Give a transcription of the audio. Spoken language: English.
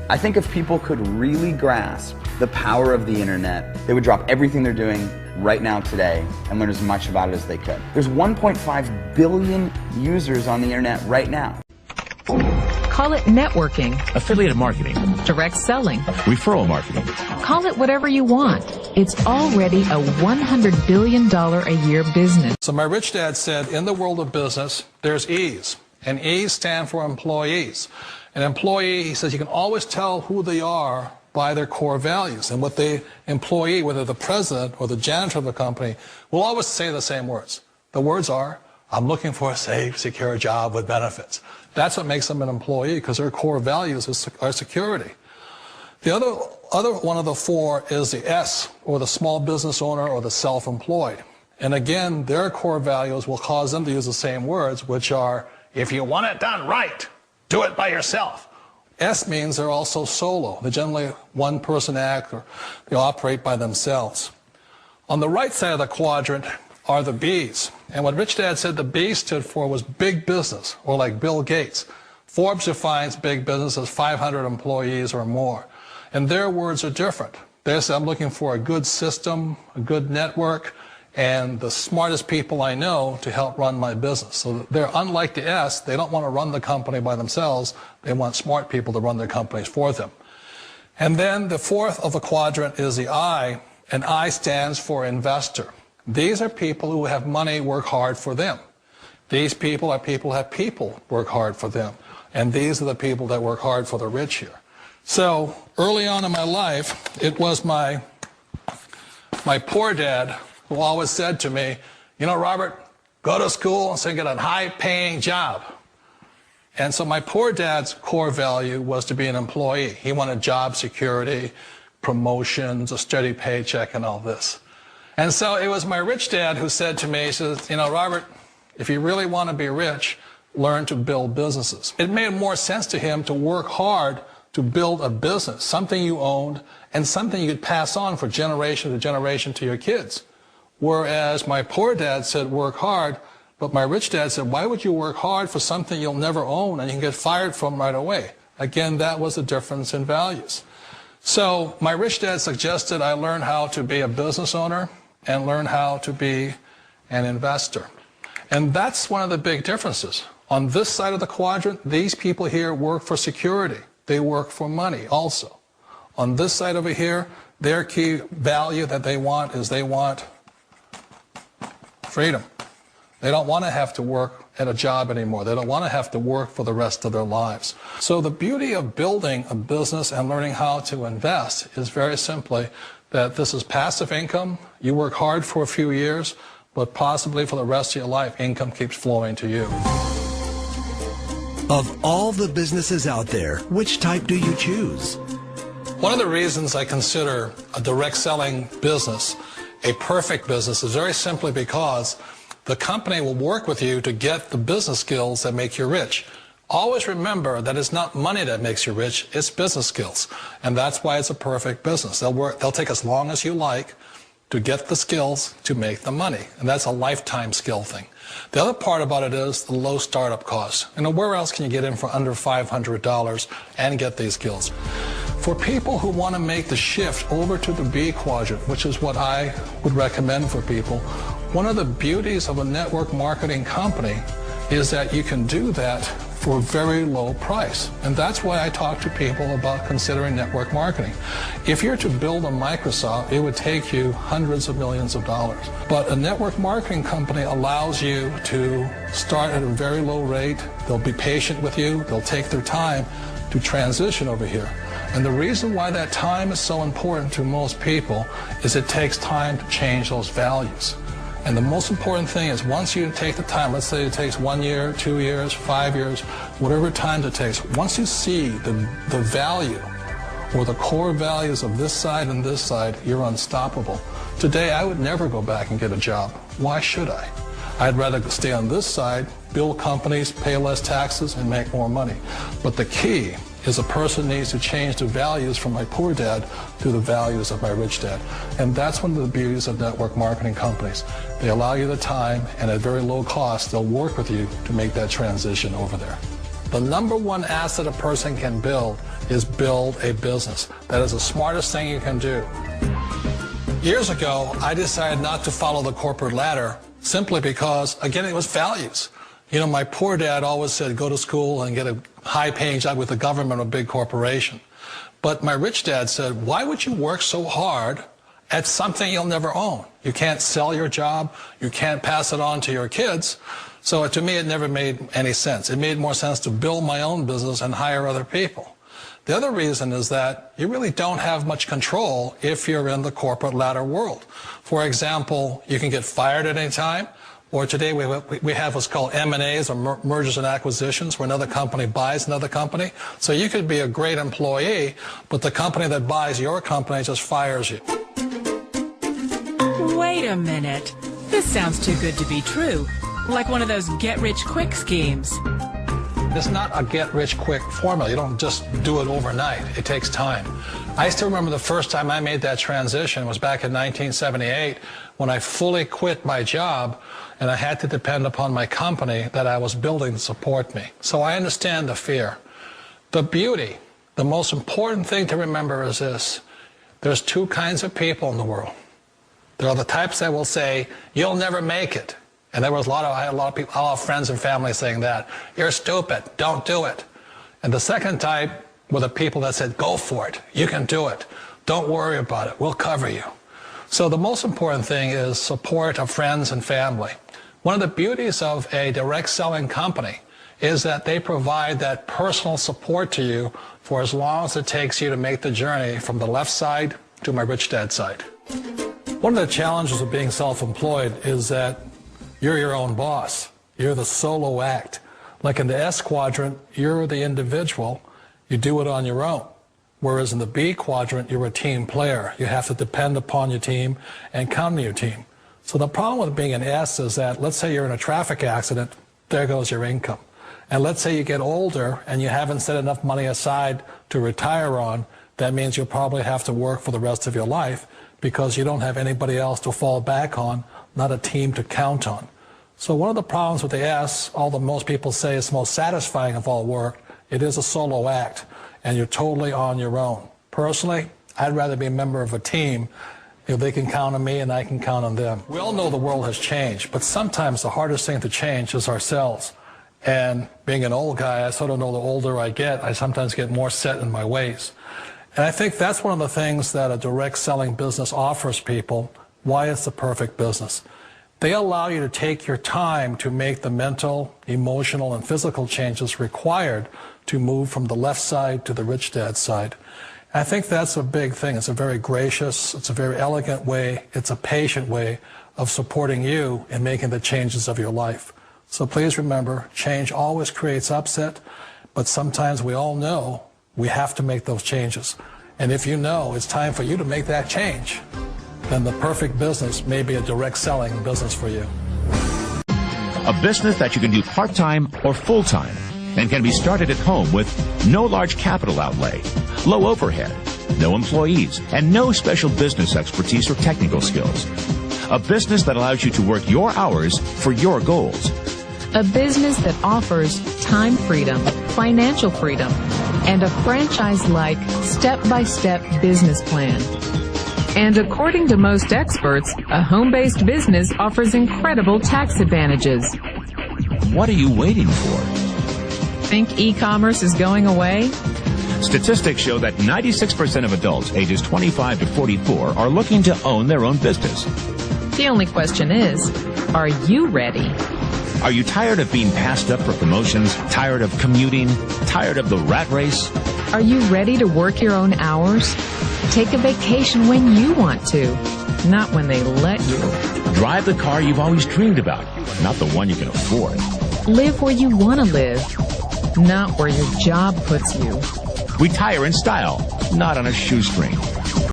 I think if people could really grasp the power of the internet, they would drop everything they're doing right now today and learn as much about it as they could. There's 1.5 billion users on the internet right now. Call it networking, affiliate marketing, direct selling, referral marketing. Call it whatever you want. It's already a $100 billion a year business. So my rich dad said, in the world of business, there's E's. And E's stand for employees. An employee, he says, you can always tell who they are by their core values. And what the employee, whether the president or the janitor of the company, will always say the same words. The words are, I'm looking for a safe, secure job with benefits. That's what makes them an employee, because their core values are security. The other one of the four is the S, or the small business owner or the self-employed. And again, their core values will cause them to use the same words, which are, if you want it done right, do it by yourself. S means they're also solo. They're generally one-person act, or they operate by themselves. On the right side of the quadrant are the B's. And what Rich Dad said the B stood for was big business, or like Bill Gates. Forbes defines big business as 500 employees or more. And their words are different. They say, I'm looking for a good system, a good network, and the smartest people I know to help run my business. So they're unlike the S. They don't want to run the company by themselves. They want smart people to run their companies for them. And then the fourth of the quadrant is the I, and I stands for investor. These are people who have money work hard for them. These people are people who have people work hard for them. And these are the people that work hard for the rich here. So early on in my life, it was my poor dad who always said to me, you know, Robert, go to school and so get a high-paying job. And so my poor dad's core value was to be an employee. He wanted job security, promotions, a steady paycheck, and all this. And so it was my rich dad who said to me, he says, you know, Robert, if you really want to be rich, learn to build businesses. It made more sense to him to work hard to build a business, something you owned and something you could pass on for generation to generation to your kids. Whereas my poor dad said work hard, but my rich dad said, why would you work hard for something you'll never own and you can get fired from right away? Again, that was the difference in values. So my rich dad suggested I learn how to be a business owner and learn how to be an investor. And that's one of the big differences. On this side of the quadrant, these people here work for security. They work for money also. On this side over here, their key value that they want is they want freedom. They don't want to have to work at a job anymore. They don't want to have to work for the rest of their lives. So the beauty of building a business and learning how to invest is very simply that this is passive income. You work hard for a few years, but possibly for the rest of your life, income keeps flowing to you. Of all the businesses out there, which type do you choose? One of the reasons I consider a direct selling business a perfect business is very simply because the company will work with you to get the business skills that make you rich. Always remember that it's not money that makes you rich, it's business skills. And that's why it's a perfect business. They'll take as long as you like to get the skills to make the money. And that's a lifetime skill thing. The other part about it is the low startup cost. You know, where else can you get in for under $500 and get these skills? For people who want to make the shift over to the B quadrant, which is what I would recommend for people, one of the beauties of a network marketing company is that you can do that for a very low price. And that's why I talk to people about considering network marketing. If you're to build a Microsoft, it would take you hundreds of millions of dollars. But a network marketing company allows you to start at a very low rate. They'll be patient with you. They'll take their time to transition over here. And the reason why that time is so important to most people is it takes time to change those values. And the most important thing is once you take the time, let's say it takes 1 year, 2 years, 5 years, whatever time it takes, once you see the value or the core values of this side and this side, you're unstoppable. Today, I would never go back and get a job. Why should I? I'd rather stay on this side, build companies, pay less taxes, and make more money. But the key is a person needs to change the values from my poor dad to the values of my rich dad. And that's one of the beauties of network marketing companies. They allow you the time, and at very low cost, they'll work with you to make that transition over there. The number one asset a person can build is build a business. That is the smartest thing you can do. Years ago, I decided not to follow the corporate ladder simply because, again, it was values. You know, my poor dad always said, go to school and get a high-paying job with the government or a big corporation. But my rich dad said, why would you work so hard at something you'll never own? You can't sell your job. You can't pass it on to your kids. So to me, it never made any sense. It made more sense to build my own business and hire other people. The other reason is that you really don't have much control if you're in the corporate ladder world. For example, you can get fired at any time, or today we have what's called M&As, or mergers and acquisitions, where another company buys another company. So you could be a great employee, but the company that buys your company just fires you. Wait a minute. This sounds too good to be true. Like one of those get-rich-quick schemes. It's not a get-rich-quick formula. You don't just do it overnight. It takes time. I still remember the first time I made that transition was back in 1978 when I fully quit my job and I had to depend upon my company that I was building to support me. So I understand the fear. The beauty, the most important thing to remember is this. There's two kinds of people in the world. There are the types that will say, you'll never make it. And there was I had a lot of people, a lot of friends and family saying that. You're stupid. Don't do it. And the second type were the people that said, go for it. You can do it. Don't worry about it. We'll cover you. So the most important thing is support of friends and family. One of the beauties of a direct selling company is that they provide that personal support to you for as long as it takes you to make the journey from the left side to my rich dad side. One of the challenges of being self-employed is that you're your own boss. You're the solo act. Like in the S quadrant, you're the individual. You do it on your own. Whereas in the B quadrant, you're a team player. You have to depend upon your team and come to your team. So the problem with being an S is that, let's say you're in a traffic accident, there goes your income. And let's say you get older and you haven't set enough money aside to retire on, that means you'll probably have to work for the rest of your life because you don't have anybody else to fall back on, not a team to count on. So one of the problems with the S, although most people say it's most satisfying of all work, it is a solo act, and you're totally on your own. Personally, I'd rather be a member of a team if they can count on me and I can count on them. We all know the world has changed, but sometimes the hardest thing to change is ourselves. And being an old guy, I sort of know the older I get, I sometimes get more set in my ways. And I think that's one of the things that a direct selling business offers people, why it's the perfect business. They allow you to take your time to make the mental, emotional, and physical changes required to move from the left side to the rich dad side. I think that's a big thing. It's a very gracious, it's a very elegant way, it's a patient way of supporting you in making the changes of your life. So please remember, change always creates upset, but sometimes we all know we have to make those changes. And if you know it's time for you to make that change, then the perfect business may be a direct selling business for you. A business that you can do part-time or full-time and can be started at home with no large capital outlay, low overhead, no employees, and no special business expertise or technical skills. A business that allows you to work your hours for your goals. A business that offers time freedom, financial freedom, and a franchise-like, step-by-step business plan. And according to most experts, a home-based business offers incredible tax advantages. What are you waiting for? Think e-commerce is going away? Statistics show that 96% of adults ages 25 to 44 are looking to own their own business. The only question is, are you ready? Are you tired of being passed up for promotions? Tired of commuting? Tired of the rat race? Are you ready to work your own hours? Take a vacation when you want to, not when they let you. Drive the car you've always dreamed about, not the one you can afford. Live where you want to live, not where your job puts you. Retire in style, not on a shoestring.